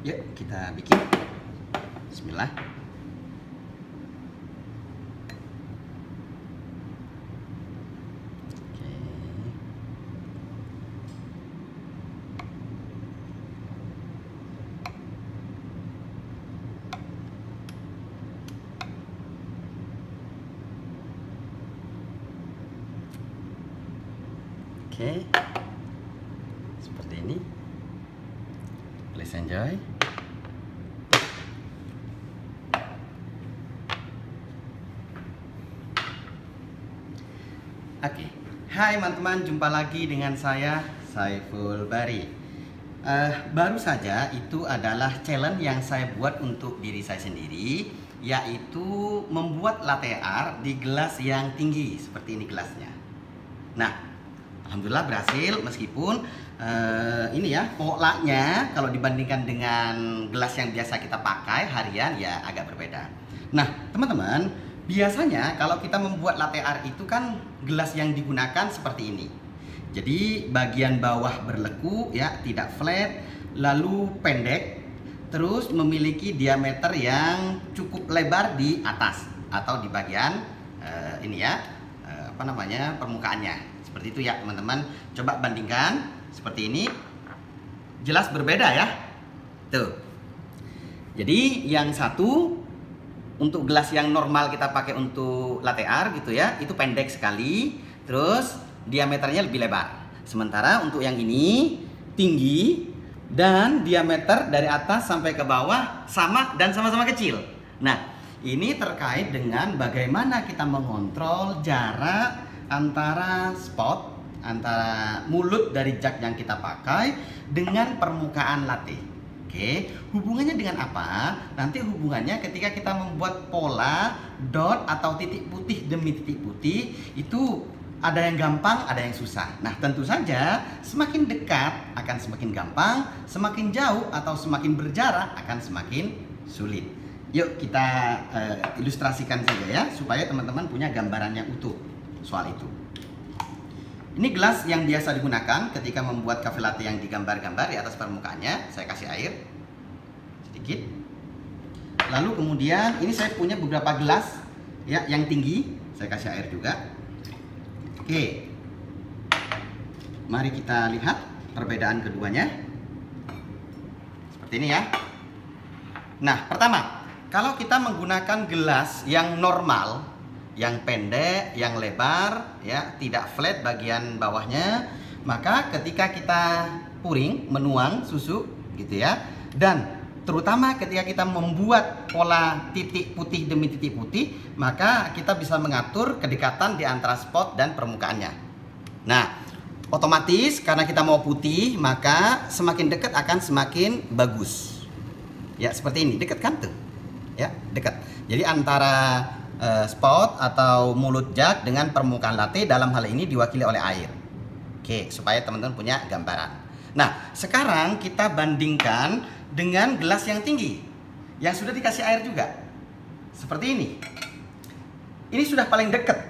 Yuk kita bikin. Bismillah. Oke, seperti ini. Please enjoy. Oke, hai teman-teman, jumpa lagi dengan saya Saiful Bari. Baru saja itu adalah challenge yang saya buat untuk diri saya sendiri, yaitu membuat latte art di gelas yang tinggi seperti ini gelasnya. Nah, alhamdulillah berhasil, meskipun ini ya polanya kalau dibandingkan dengan gelas yang biasa kita pakai harian ya agak berbeda. Nah teman-teman, biasanya kalau kita membuat latte art itu kan gelas yang digunakan seperti ini. Jadi bagian bawah berleku ya, tidak flat, lalu pendek, terus memiliki diameter yang cukup lebar di atas atau di bagian ini ya, permukaannya. Seperti itu ya teman-teman. Coba bandingkan seperti ini. Jelas berbeda ya. Tuh. Jadi yang satu untuk gelas yang normal kita pakai untuk latte art gitu ya, itu pendek sekali, terus diameternya lebih lebar. Sementara untuk yang ini tinggi dan diameter dari atas sampai ke bawah sama dan sama-sama kecil. Nah, ini terkait dengan bagaimana kita mengontrol jarak antara spot, antara mulut dari jug yang kita pakai dengan permukaan latte. Oke, hubungannya dengan apa? Nanti hubungannya ketika kita membuat pola dot atau titik putih demi titik putih, itu ada yang gampang, ada yang susah. Nah, tentu saja semakin dekat akan semakin gampang, semakin jauh atau semakin berjarak akan semakin sulit. Yuk kita ilustrasikan saja ya, supaya teman-teman punya gambaran yang utuh soal itu. Ini gelas yang biasa digunakan ketika membuat cafe latte yang digambar-gambar di atas permukaannya. Saya kasih air sedikit. Lalu kemudian ini saya punya beberapa gelas ya yang tinggi. Saya kasih air juga. Oke. Mari kita lihat perbedaan keduanya. Seperti ini ya. Nah, pertama, kalau kita menggunakan gelas yang normal, yang pendek, yang lebar, ya, tidak flat bagian bawahnya, maka ketika kita pouring, menuang susu, gitu ya, dan terutama ketika kita membuat pola titik putih demi titik putih, maka kita bisa mengatur kedekatan di antara spot dan permukaannya. Nah, otomatis karena kita mau putih, maka semakin dekat akan semakin bagus. Ya, seperti ini, dekat kan tuh, ya, dekat. Jadi antara spot atau mulut jug dengan permukaan latte dalam hal ini diwakili oleh air. Oke, supaya teman-teman punya gambaran. Nah, sekarang kita bandingkan dengan gelas yang tinggi yang sudah dikasih air juga. Seperti ini. Ini sudah paling dekat.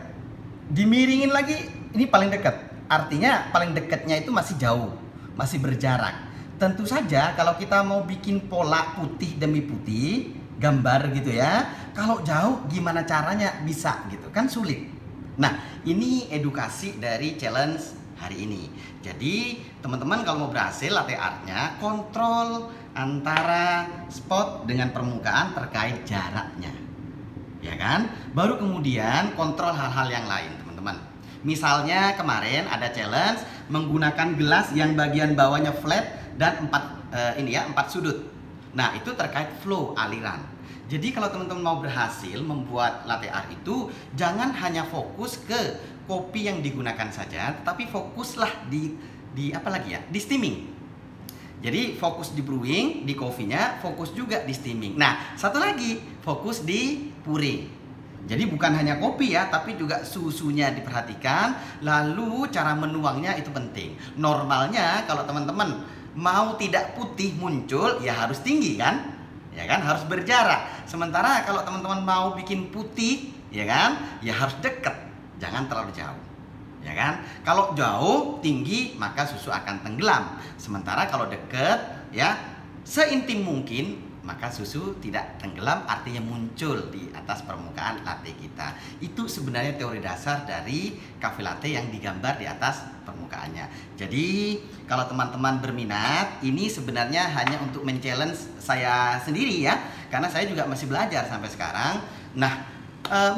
Dimiringin lagi, ini paling dekat. Artinya paling dekatnya itu masih jauh, masih berjarak. Tentu saja kalau kita mau bikin pola putih demi putih, gambar gitu ya, kalau jauh gimana caranya bisa gitu kan, sulit. Nah, ini edukasi dari challenge hari ini. Jadi teman-teman kalau mau berhasil latte artnya, kontrol antara spot dengan permukaan terkait jaraknya, ya kan. Baru kemudian kontrol hal-hal yang lain teman-teman. Misalnya kemarin ada challenge menggunakan gelas yang bagian bawahnya flat dan 4 sudut. Nah, itu terkait flow, aliran. Jadi kalau teman-teman mau berhasil membuat latte art itu, jangan hanya fokus ke kopi yang digunakan saja, tetapi fokuslah di apa lagi ya? Di steaming. Jadi fokus di brewing, di kopinya, fokus juga di steaming. Nah, satu lagi, fokus di pouring. Jadi bukan hanya kopi ya, tapi juga susunya diperhatikan, lalu cara menuangnya itu penting. Normalnya kalau teman-teman mau tidak putih muncul ya harus tinggi kan, ya kan, harus berjarak. Sementara kalau teman-teman mau bikin putih, ya kan, ya harus dekat, jangan terlalu jauh, ya kan. Kalau jauh tinggi maka susu akan tenggelam. Sementara kalau dekat ya seintim mungkin, maka susu tidak tenggelam, artinya muncul di atas permukaan latte kita. Itu sebenarnya teori dasar dari cafe latte yang digambar di atas permukaannya. Jadi kalau teman-teman berminat, ini sebenarnya hanya untuk men-challenge saya sendiri ya, karena saya juga masih belajar sampai sekarang. Nah,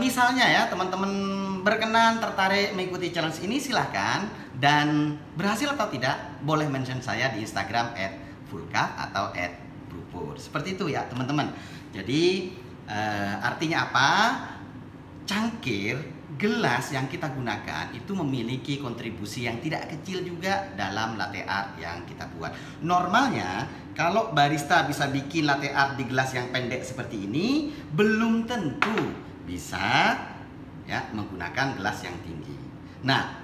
misalnya ya teman-teman berkenan, tertarik mengikuti challenge ini, silahkan. Dan berhasil atau tidak, boleh mention saya di Instagram @fullcup atau @brupur. Seperti itu ya teman-teman. Jadi artinya apa? Cangkir, gelas yang kita gunakan itu memiliki kontribusi yang tidak kecil juga dalam latte art yang kita buat. Normalnya kalau barista bisa bikin latte art di gelas yang pendek seperti ini, belum tentu bisa ya menggunakan gelas yang tinggi. Nah,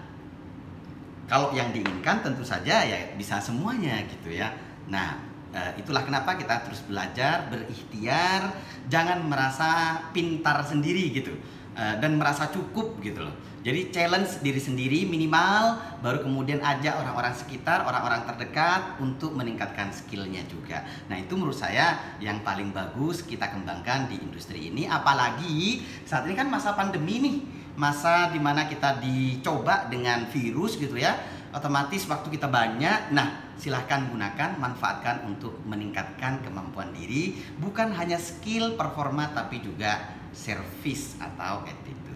kalau yang diinginkan tentu saja ya bisa semuanya gitu ya. Nah, itulah kenapa kita terus belajar, berikhtiar, jangan merasa pintar sendiri gitu, dan merasa cukup gitu loh. Jadi challenge diri sendiri minimal, baru kemudian ajak orang-orang sekitar, orang-orang terdekat untuk meningkatkan skillnya juga. Nah, itu menurut saya yang paling bagus kita kembangkan di industri ini. Apalagi saat ini kan masa pandemi nih, masa dimana kita dicoba dengan virus gitu ya. Otomatis waktu kita banyak. Nah, silahkan gunakan, manfaatkan untuk meningkatkan kemampuan diri. Bukan hanya skill, performa, tapi juga service atau attitude.